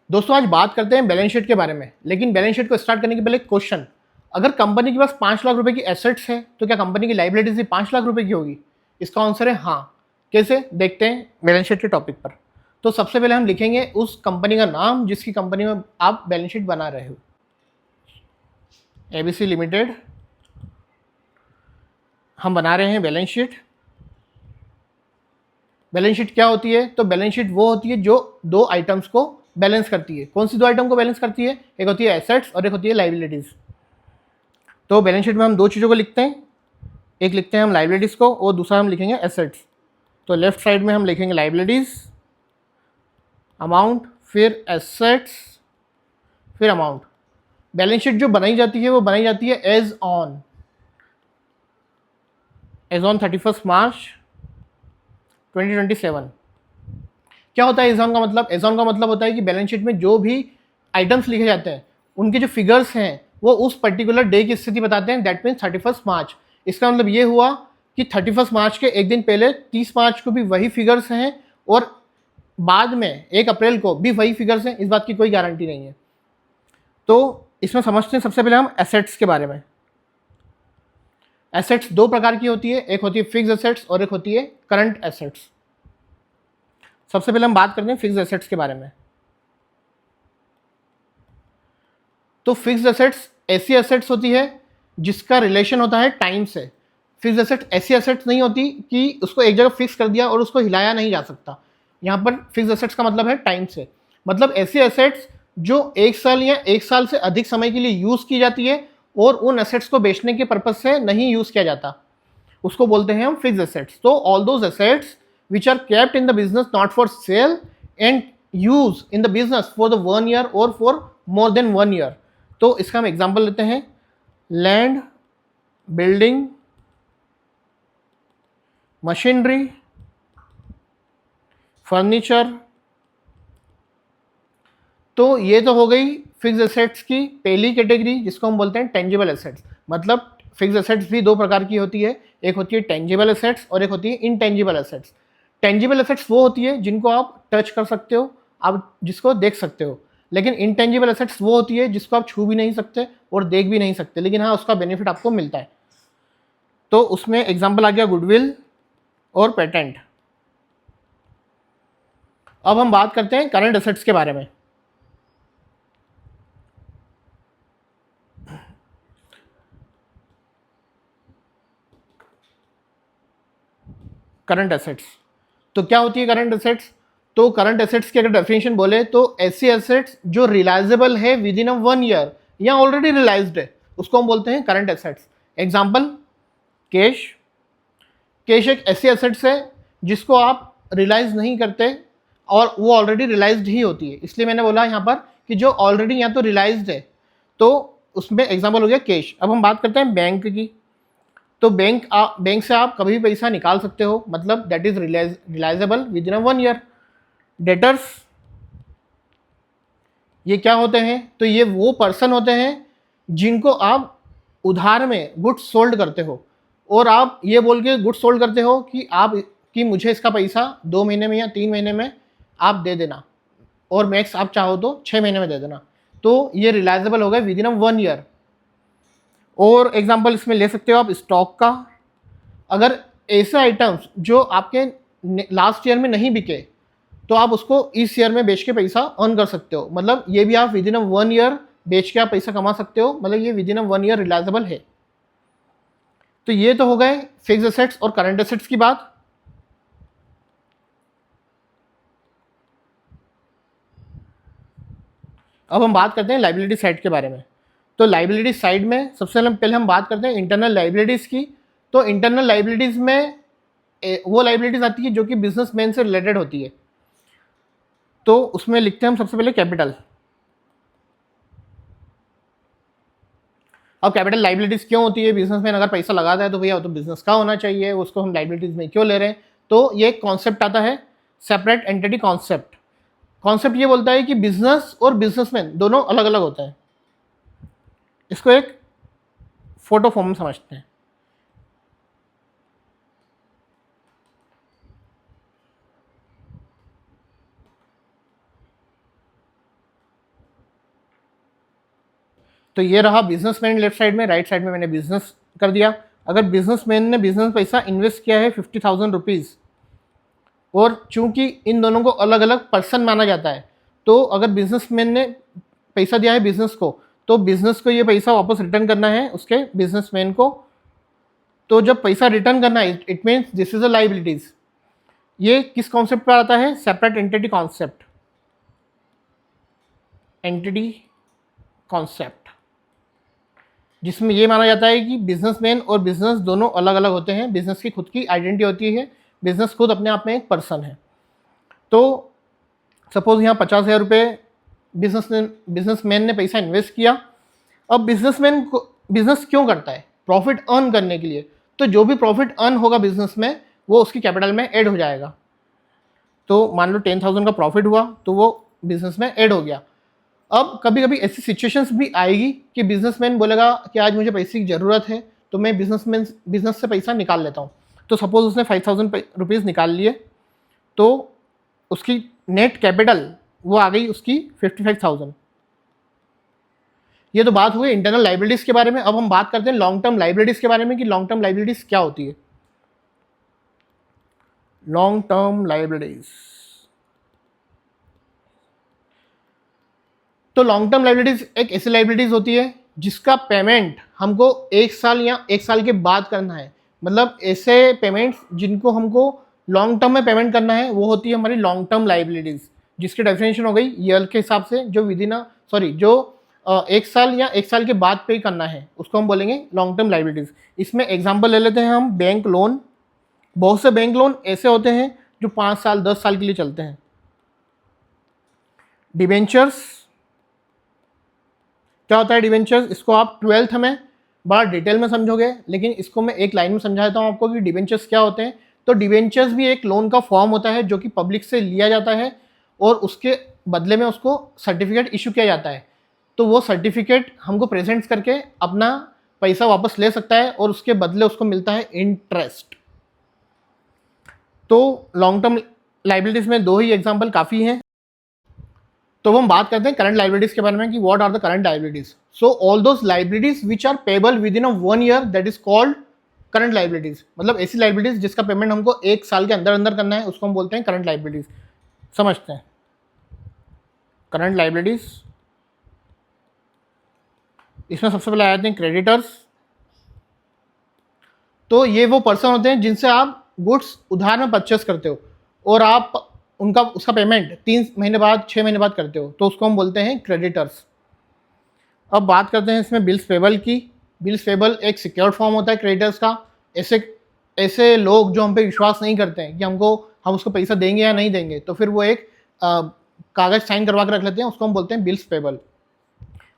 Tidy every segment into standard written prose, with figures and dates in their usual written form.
दोस्तों आज बात करते हैं बैलेंस शीट के बारे में, लेकिन बैलेंस शीट को स्टार्ट करने के पहले एक क्वेश्चन। अगर कंपनी के पास 5 लाख रुपए की एसेट्स है तो क्या कंपनी की लाइबिलिटीज भी 5 लाख रुपए की होगी? इसका आंसर है हाँ। कैसे, देखते हैं बैलेंस शीट के टॉपिक पर। तो सबसे पहले हम लिखेंगे उस कंपनी का नाम जिसकी कंपनी में आप बैलेंस शीट बना रहे हो। एबीसी लिमिटेड हम बना रहे हैं बैलेंस शीट। बैलेंस शीट क्या होती है? तो बैलेंस शीट वो होती है जो दो आइटम्स को बैलेंस करती है। कौन सी दो आइटम को बैलेंस करती है? एक होती है एसेट्स और एक होती है लाइबिलिटीज। तो बैलेंस शीट में हम दो चीज़ों को लिखते हैं, एक लिखते हैं हम लाइबिलिटीज को और दूसरा हम लिखेंगे एसेट्स। तो लेफ्ट साइड में हम लिखेंगे लाइबिलिटीज अमाउंट, फिर एसेट्स, फिर अमाउंट। बैलेंस शीट जो बनाई जाती है वो बनाई जाती है एज ऑन 31 मार्च 2027। क्या होता है एज ऑन का मतलब? एज ऑन का मतलब होता है कि बैलेंस शीट में जो भी आइटम्स लिखे जाते हैं उनके जो फिगर्स हैं वो उस पर्टिकुलर डे की स्थिति बताते हैं। दैट मीन्स 31 मार्च। इसका मतलब ये हुआ कि 31 मार्च के एक दिन पहले 30 मार्च को भी वही फिगर्स हैं और बाद में 1 अप्रैल को भी वही फिगर्स हैं। इस बात की कोई गारंटी नहीं है। तो इसमें समझते हैं सबसे पहले हम एसेट्स के बारे में। एसेट्स दो प्रकार की होती है, एक होती है फिक्स एसेट्स और एक होती है करंट एसेट्स। सबसे पहले हम बात करते हैं फिक्स एसेट्स के बारे में। तो फिक्स्ड एसेट्स ऐसी एसेट्स होती है जिसका रिलेशन होता है टाइम से। फिक्स्ड एसेट ऐसी एसेट्स नहीं होती कि उसको एक जगह फिक्स कर दिया और उसको हिलाया नहीं जा सकता। यहाँ पर फिक्स्ड एसेट्स का मतलब है टाइम से। मतलब ऐसी एसेट्स जो 1 साल या 1 साल से अधिक समय के लिए यूज की जाती है और उन एसेट्स को बेचने के पर्पज से नहीं यूज किया जाता, उसको बोलते हैं हम फिक्स्ड एसेट्स। तो all those assets which are kept in the business not for sale and use in the business for the 1 year और फॉर मोर देन 1 ईयर। तो इसका हम एग्जांपल लेते हैं, लैंड, बिल्डिंग, मशीनरी, फर्नीचर। तो ये तो हो गई फिक्स्ड एसेट्स की पहली कैटेगरी जिसको हम बोलते हैं टेंजिबल एसेट्स। मतलब फिक्स्ड एसेट्स भी दो प्रकार की होती है, एक होती है टेंजिबल एसेट्स और एक होती है इनटेंजिबल एसेट्स। टेंजिबल एसेट्स वो होती है जिनको आप टच कर सकते हो, आप जिसको देख सकते हो। लेकिन इनटेंजिबल एसेट्स वो होती है जिसको आप छू भी नहीं सकते और देख भी नहीं सकते, लेकिन हाँ उसका बेनिफिट आपको मिलता है। तो उसमें एग्जाम्पल आ गया गुडविल और पेटेंट। अब हम बात करते हैं करंट एसेट्स के बारे में। करंट एसेट्स तो क्या होती है करंट एसेट्स? तो करंट एसेट्स की अगर डेफिनेशन बोले तो ऐसी एसेट्स जो रिलायजेबल है विद इन अ 1 ईयर या ऑलरेडी रिलाइज्ड है उसको हम बोलते हैं current assets. Example, cash. Cash एक ऐसी एसेट्स है जिसको आप रिलाइज नहीं करते और वो ऑलरेडी रिलाइज्ड ही होती है, इसलिए मैंने बोला यहाँ पर कि जो ऑलरेडी या तो रिलाइज्ड है, तो उसमें एग्जाम्पल हो गया कैश। अब हम बात करते हैं बैंक की। तो बैंक से आप कभी भी पैसा निकाल सकते हो, मतलब that is realisable within a 1 year. Debtors ये क्या होते हैं? तो ये वो पर्सन होते हैं जिनको आप उधार में गुड्स सोल्ड करते हो और आप ये बोल के गुड्स सोल्ड करते हो कि मुझे इसका पैसा 2 महीने में या 3 महीने में आप दे देना, और मैक्स आप चाहो तो 6 महीने में दे देना। तो ये रिलायजेबल हो गए विद इन अ 1 ईयर। और एग्जाम्पल इसमें ले सकते हो आप स्टॉक का। अगर ऐसे आइटम्स जो आपके लास्ट ईयर में नहीं बिके तो आप उसको इस ईयर में बेच के पैसा अर्न कर सकते हो, मतलब ये भी आप विद इन अ 1 ईयर बेच के आप पैसा कमा सकते हो, मतलब ये विद इन अ 1 ईयर रिलायजेबल है। तो ये तो हो गए फिक्स्ड एसेट्स और करंट एसेट्स की बात। अब हम बात करते हैं लाइबिलिटी साइड के बारे में। तो लाइबिलिटी साइड में सबसे पहले हम बात करते हैं इंटरनल लाइबिलिटीज की। तो इंटरनल लाइबिलिटीज में वो लाइबिलिटीज आती है जो कि बिजनेसमैन से रिलेटेड होती है। तो उसमें लिखते हैं हम सबसे पहले कैपिटल। अब कैपिटल लाइबिलिटीज क्यों होती है? बिजनेसमैन अगर पैसा लगाता है तो भैया तो बिजनेस का होना चाहिए, उसको हम लाइबिलिटीज में क्यों ले रहे हैं? तो ये कॉन्सेप्ट आता है सेपरेट एंटिटी कॉन्सेप्ट। कॉन्सेप्ट ये बोलता है कि बिजनेस और बिजनेसमैन दोनों अलग अलग होते हैं। इसको एक फोटो फॉर्म में समझते हैं। तो ये रहा बिजनेसमैन लेफ्ट साइड में, राइट साइड में मैंने बिजनेस कर दिया। अगर बिजनेसमैन ने बिजनेस पैसा इन्वेस्ट किया है 50,000 रुपीज़, और चूंकि इन दोनों को अलग अलग पर्सन माना जाता है, तो अगर बिजनेसमैन ने पैसा दिया है बिजनेस को, तो बिजनेस को ये पैसा वापस रिटर्न करना है उसके बिजनेसमैन को। तो जब पैसा रिटर्न करना है, it means this is a liabilities. ये किस कॉन्सेप्ट पर आता है? Separate entity concept, entity concept, जिसमें ये माना जाता है कि बिजनेसमैन और बिजनेस दोनों अलग अलग होते हैं। बिजनेस की खुद की आइडेंटिटी होती है, बिजनेस खुद अपने आप में एक पर्सन है। तो सपोज यहाँ 50,000 रुपये बिजनेसमैन ने पैसा इन्वेस्ट किया। अब बिजनेसमैन को बिजनेस क्यों करता है? प्रॉफिट अर्न करने के लिए। तो जो भी प्रॉफिट अर्न होगा बिजनेस में, वो उसकी कैपिटल में ऐड हो जाएगा। तो मान लो 10,000 का प्रॉफिट हुआ, तो वो बिजनेस में ऐड हो गया। अब कभी कभी ऐसी सिचुएशंस भी आएगी कि बिजनेसमैन बोलेगा कि आज मुझे पैसे की ज़रूरत है, तो मैं बिजनेस से पैसा निकाल लेता हूँ। तो सपोज उसने 5,000 रुपीज़ निकाल लिए, तो उसकी नेट कैपिटल वो आ गई उसकी 55,000। ये तो बात हुई इंटरनल लाइबिलिटीज के बारे में। अब हम बात करते हैं लॉन्ग टर्म लाइबिलिटीज के बारे में कि लॉन्ग टर्म लाइबिलिटीज क्या होती है। लॉन्ग टर्म लाइबिलिटीज, तो लॉन्ग टर्म लाइबिलिटीज एक ऐसी लाइबिलिटीज होती है जिसका पेमेंट हमको 1 साल या 1 साल के बाद करना है। मतलब ऐसे पेमेंट्स जिनको हमको लॉन्ग टर्म में पेमेंट करना है, वो होती है हमारी लॉन्ग टर्म लाइबिलिटीज, जिसकी डेफिनेशन हो गई ईयर के हिसाब से, जो जो 1 साल या 1 साल के बाद पे करना है, उसको हम बोलेंगे लॉन्ग टर्म लाइबिलिटीज। इसमें एग्जांपल ले लेते हैं हम बैंक लोन। बहुत से बैंक लोन ऐसे होते हैं जो 5 साल 10 साल के लिए चलते हैं। डिबेंचर्स, क्या होता है डिबेंचर्स? इसको आप 12th में बड़ा डिटेल में समझोगे, लेकिन इसको मैं एक लाइन में समझा देता हूँ आपको कि डिबेंचर्स क्या होते हैं। तो डिबेंचर्स भी एक लोन का फॉर्म होता है जो कि पब्लिक से लिया जाता है, और उसके बदले में उसको सर्टिफिकेट इशू किया जाता है। तो वो सर्टिफिकेट हमको प्रेजेंट करके अपना पैसा वापस ले सकता है, और उसके बदले उसको मिलता है इंटरेस्ट। तो लॉन्ग टर्म लाइबिलिटीज में 2 ही एग्जांपल काफ़ी हैं। तो हम बात करते हैं करंट लाइबिलिटीज के बारे में कि what are the current liabilities. So all those liabilities which are payable within a 1 year, that is called current liabilities. मतलब ऐसी लाइबिलिटीज जिसका पेमेंट हमको 1 साल के अंदर अंदर करना है, उसको हम बोलते हैं करंट लाइबिलिटीज। समझते हैं करंट लाइबिलिटीज। इसमें सबसे पहले आ जाते हैं क्रेडिटर्स। तो ये वो पर्सन होते हैं जिनसे आप गुड्स उधार में परचेस करते हो, और आप उसका पेमेंट 3 महीने बाद 6 महीने बाद करते हो, तो उसको हम बोलते हैं क्रेडिटर्स। अब बात करते हैं इसमें बिल्स पेबल की। बिल्स पेबल एक सिक्योर्ड फॉर्म होता है क्रेडिटर्स का। ऐसे लोग जो हम पे विश्वास नहीं करते हैं कि हम उसको पैसा देंगे या नहीं देंगे, तो फिर वो एक कागज साइन करवा कर रख लेते हैं, उसको हम बोलते हैं बिल्स पेबल।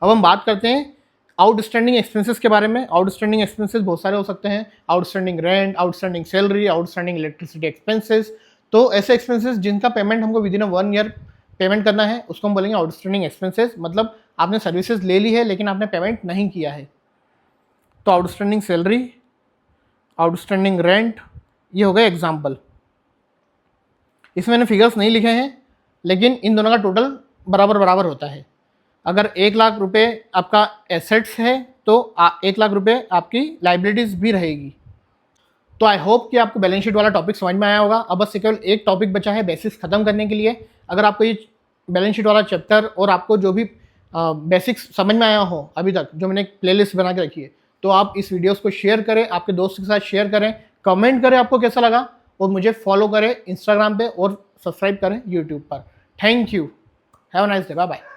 अब हम बात करते हैं आउटस्टैंडिंग एक्सपेंसेस के बारे में। आउटस्टैंडिंग एक्सपेंसेस बहुत सारे हो सकते हैं, outstanding rent, outstanding salary, outstanding electricity expenses. तो ऐसे एक्सपेंसेस जिनका पेमेंट हमको विद इन 1 ईयर पेमेंट करना है, उसको हम बोलेंगे आउटस्टैंडिंग एक्सपेंसेस। मतलब आपने सर्विसेज ले ली है लेकिन आपने पेमेंट नहीं किया है। तो आउटस्टैंडिंग सैलरी, आउटस्टैंडिंग रेंट, ये हो गए एग्जाम्पल। इसमें मैंने फिगर्स नहीं लिखे हैं, लेकिन इन दोनों का टोटल बराबर होता है। अगर 1 लाख रुपए आपका एसेट्स है, तो 1 लाख रुपए आपकी लाइबिलिटीज भी रहेगी। तो आई होप कि आपको बैलेंस शीट वाला टॉपिक समझ में आया होगा। अब बस केवल एक टॉपिक बचा है बेसिक्स खत्म करने के लिए। अगर आपको ये बैलेंस शीट वाला चैप्टर और आपको जो भी बेसिक्स समझ में आया हो अभी तक, जो मैंने एक प्लेलिस्ट बना के रखी है, तो आप इस वीडियोस को शेयर करें, आपके दोस्त के साथ शेयर करें, कमेंट करें आपको कैसा लगा, और मुझे फॉलो करें इंस्टाग्राम पे और सब्सक्राइब करें यूट्यूब पर। Thank you, have a nice day, bye bye.